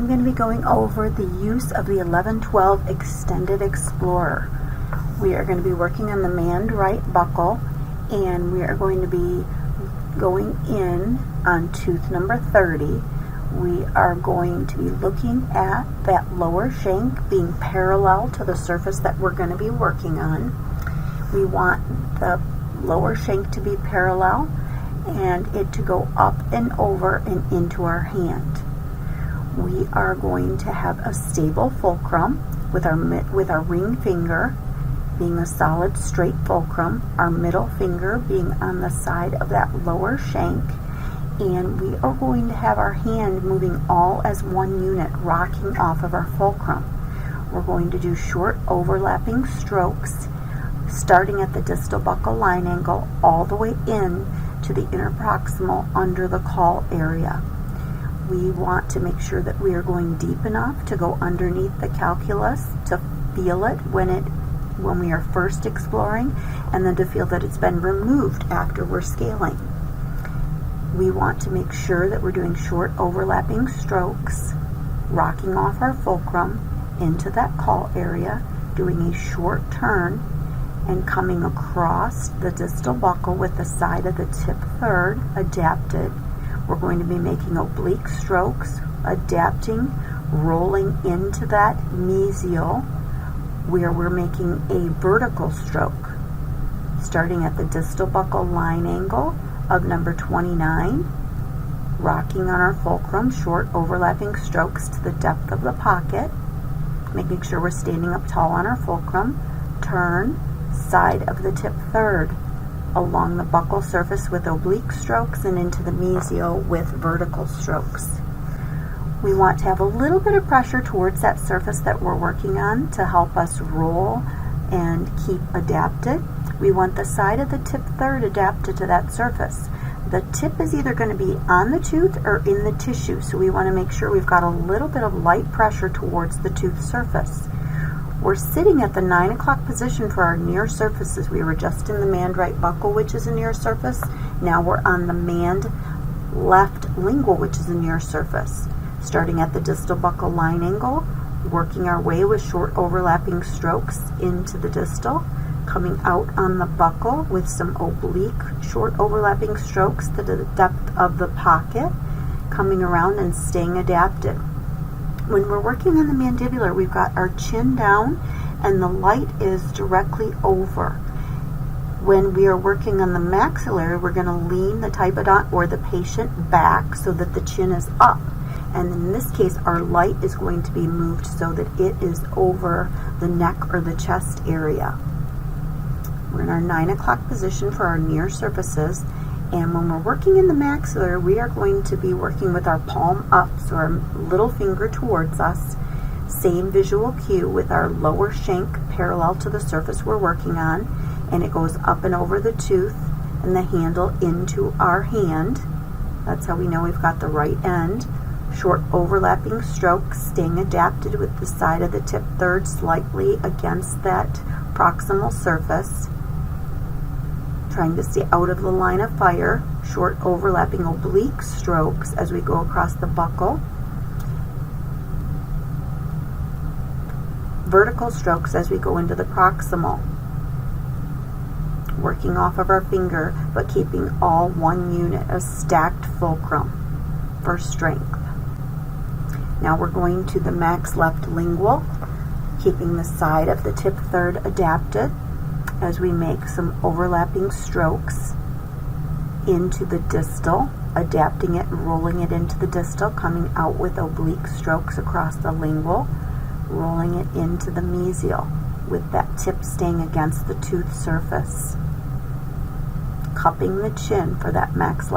I'm going to be going over the use of the 1112 Extended Explorer. We are going to be working on the manned right buckle, and we are going to be going in on tooth number 30. We are going to be looking at that lower shank being parallel to the surface that we're going to be working on. We want the lower shank to be parallel and it to go up and over and into our hand. We are going to have a stable fulcrum with our ring finger being a solid straight fulcrum, our middle finger being on the side of that lower shank, and we are going to have our hand moving all as one unit, rocking off of our fulcrum. We're going to do short overlapping strokes starting at the distal buckle line angle all the way in to the interproximal under the caul area. We want to make sure that we are going deep enough to go underneath the calculus to feel it when we are first exploring, and then to feel that it's been removed after we're scaling. We want to make sure that we're doing short overlapping strokes, rocking off our fulcrum into that caul area, doing a short turn, and coming across the distal buckle with the side of the tip third adapted. We're going to be making oblique strokes, adapting, rolling into that mesial, where we're making a vertical stroke, starting at the distal buckle line angle of number 29, rocking on our fulcrum, short overlapping strokes to the depth of the pocket, making sure we're standing up tall on our fulcrum, turn, side of the tip third, along the buckle surface with oblique strokes and into the mesial with vertical strokes. We want to have a little bit of pressure towards that surface that we're working on to help us roll and keep adapted. We want the side of the tip third adapted to that surface. The tip is either going to be on the tooth or in the tissue, so we want to make sure we've got a little bit of light pressure towards the tooth surface. We're sitting at the 9 o'clock position for our near surfaces. We were just in the manned right buckle, which is a near surface. Now we're on the manned left lingual, which is a near surface. Starting at the distal buckle line angle, working our way with short overlapping strokes into the distal, coming out on the buckle with some oblique short overlapping strokes to the depth of the pocket, coming around and staying adapted. When we're working on the mandibular, we've got our chin down and the light is directly over. When we are working on the maxillary, we're going to lean the typodont or the patient back so that the chin is up. And in this case, our light is going to be moved so that it is over the neck or the chest area. We're in our 9 o'clock position for our near surfaces. And when we're working in the maxillary, we are going to be working with our palm up, so our little finger towards us. Same visual cue with our lower shank parallel to the surface we're working on, and it goes up and over the tooth and the handle into our hand. That's how we know we've got the right end. Short overlapping strokes, staying adapted with the side of the tip third slightly against that proximal surface. Trying to stay out of the line of fire, short overlapping oblique strokes as we go across the buckle. Vertical strokes as we go into the proximal. Working off of our finger, but keeping all one unit, a stacked fulcrum for strength. Now we're going to the max left lingual, keeping the side of the tip third adapted, as we make some overlapping strokes into the distal, adapting it, rolling it into the distal, coming out with oblique strokes across the lingual, rolling it into the mesial with that tip staying against the tooth surface, cupping the chin for that max left